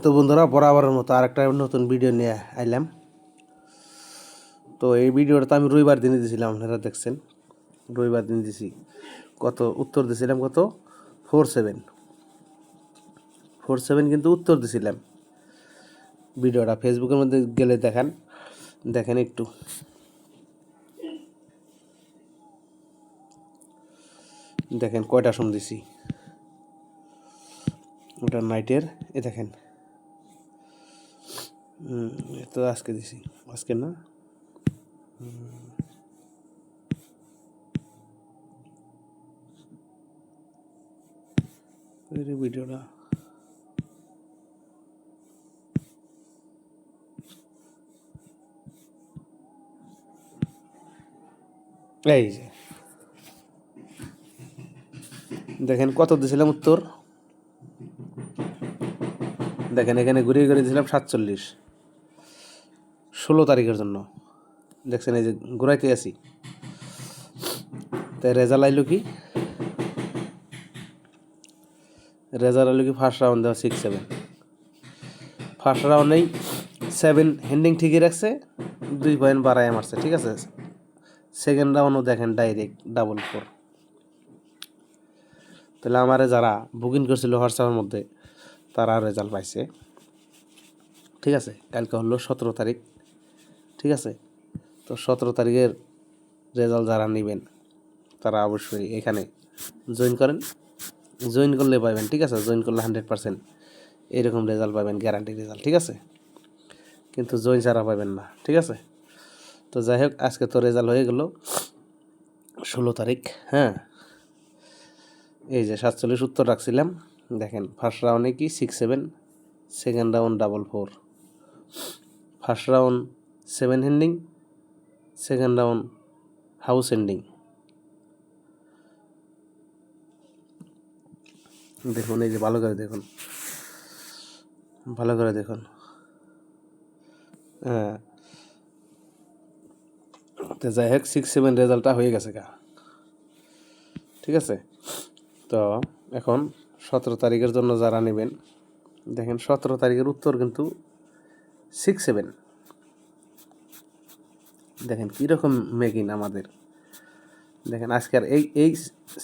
তো বন্ধুরা বরাবরের মতো আরেকটা নতুন ভিডিও নিয়ে আইলাম। তো এই ভিডিওটা তো আমি রবিবার দিনে দিয়েছিলাম, আপনারা দেখছেন। রবিবার দিন দিছি, কত উত্তর দিয়েছিলাম, কত 47 কিন্তু উত্তর দিয়েছিলাম। ভিডিওটা ফেসবুকের মধ্যে গেলে দেখেন একটু দেখেন কয়টা সময় দিছি। ওটা নাইটের, এ দেখেন তো আজকে দিছি, আজকে না ভিডিওটা এই যে দেখেন কত দিয়েছিলাম উত্তর। দেখেন এখানে ঘুরিয়ে ঘুরিয়ে দিয়েছিলাম 47, 16 তারিখের জন্য। দেখছেন এই যে ঘুরাইতে আছি, তাই রেজাল্ট আইলো কি? রেজাল্ট আইলো কি? ফার্স্ট রাউন্ড দেওয়া 6-7, ফার্স্ট রাউন্ডেই 7 হেন্ডিং ঠিকই রাখছে, 2 পয়েন্ট বাড়ায় মারছে, ঠিক আছে। সেকেন্ড রাউন্ডও দেখেন ডাইরেক্ট ডাবল 4। তাহলে আমারে যারা বুকিং করছিল হোয়াটসঅ্যাপের মধ্যে তারা রেজাল্ট পাইছে, ঠিক আছে। কালকে হলো 17 তারিখ, ঠিক আছে। তো 17 তারিখের রেজাল্ট যারা নেবেন তারা অবশ্যই এখানে জয়েন করেন। জয়েন করলে পাবেন, ঠিক আছে। জয়েন করলে 100% এরকম রেজাল্ট পাবেন, গ্যারান্টি রেজাল্ট, ঠিক আছে। কিন্তু জয়েন ছাড়া পাবেন না, ঠিক আছে। তো যাই হোক, আজকে তো রেজাল্ট হয়ে গেল 16 তারিখ। হ্যাঁ, এই যে 47 উত্তর রাখছিলাম। দেখেন ফার্স্ট রাউন্ডে কি 6-7, second round double 4, first round 7 হেন্ডিং, সেকেন্ড রাউন্ড হাউস হেন্ডিং। দেখুন এই যে ভালো করে দেখুন, ভালো করে দেখুন। হ্যাঁ, তো যাই হোক 6-7 রেজাল্টটা হয়ে গেছে গা, ঠিক আছে। তো এখন 17 তারিখের জন্য যারা নেবেন, দেখেন 17 তারিখের উত্তর কিন্তু 6-7। দেখেন কীরকম মেকিং আমাদের। দেখেন আজকের এই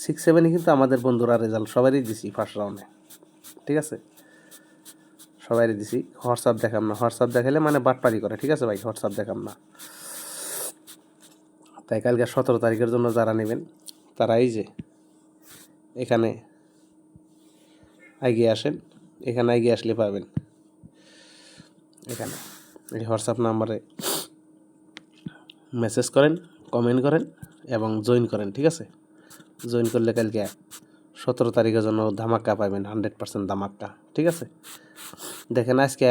6-7 কিন্তু আমাদের বন্ধুরা রেজাল্ট সবারই দিছি ফার্স্ট রাউন্ডে, ঠিক আছে। সবারই দিছি। হোয়াটসঅ্যাপ দেখাম না, হোয়াটসঅ্যাপ দেখালে মানে বাটপারি করে, ঠিক আছে ভাই। হোয়াটসঅ্যাপ দেখাম না। তাই কালকে 17 তারিখের জন্য যারা নেবেন তারা এই যে এখানে এগিয়ে আসেন, এখানে এগিয়ে আসলে পাবেন। এখানে এই হোয়াটসঅ্যাপ নাম্বারে মেসেজ করেন, কমেন্ট করেন এবং জয়েন করেন, ঠিক আছে। জয়েন করলে কালকে 17 তারিখের জন্য ধামাক্কা পাবেন, 100% ধামাক্কা, ঠিক আছে। দেখেন আজকে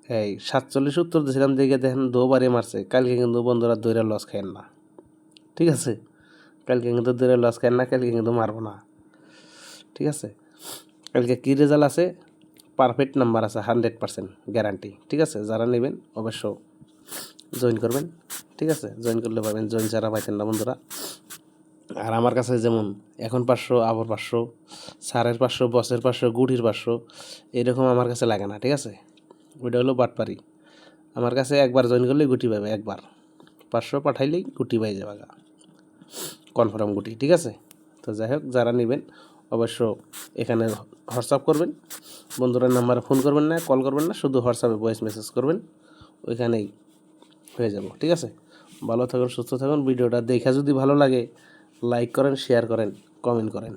এই 47 উত্তর দিয়েছিলাম, দেখে দেখেন 2 বারে মারছে। কালকে কিন্তু বন্ধুরা দৌড়ে লস খায়েন না, ঠিক আছে। কালকে কিন্তু দৌড়ে লস খায়েন না, কালকে কিন্তু মারবো না, ঠিক আছে। কালকে কী রেজাল্ট আছে? পারফেক্ট নাম্বার আছে, 100% গ্যারান্টি, ঠিক আছে। যারা নেবেন অবশ্য জয়েন করবেন, ঠিক আছে। জয়েন করলে পাবেন, জয়েন ছাড়া পাইতেন না বন্ধুরা। আর আমার কাছে যেমন এখন 500, আবার 500, সারের 500, বসের 500, গুটির 500, এরকম আমার কাছে লাগে না, ঠিক আছে। ওইটা হলো বাটপারি। আমার কাছে একবার জয়েন করলেই গুটি পাবে, একবার 500 পাঠাইলেই গুটি পাই যাবে, কনফার্ম গুটি, ঠিক আছে। তো যাই হোক, যারা নেবেন অবশ্য এখানে হোয়াটসঅ্যাপ করবেন। বন্ধুরার নাম্বারে ফোন করবেন না, কল করবেন না, শুধু হোয়াটসঅ্যাপে ভয়েস মেসেজ করবেন, ওইখানেই হয়ে যাব, ঠিক আছে। ভালো থাকুন, সুস্থ থাকুন। ভিডিওটা দেখা যদি ভালো লাগে লাইক করেন, শেয়ার করেন, কমেন্ট করেন।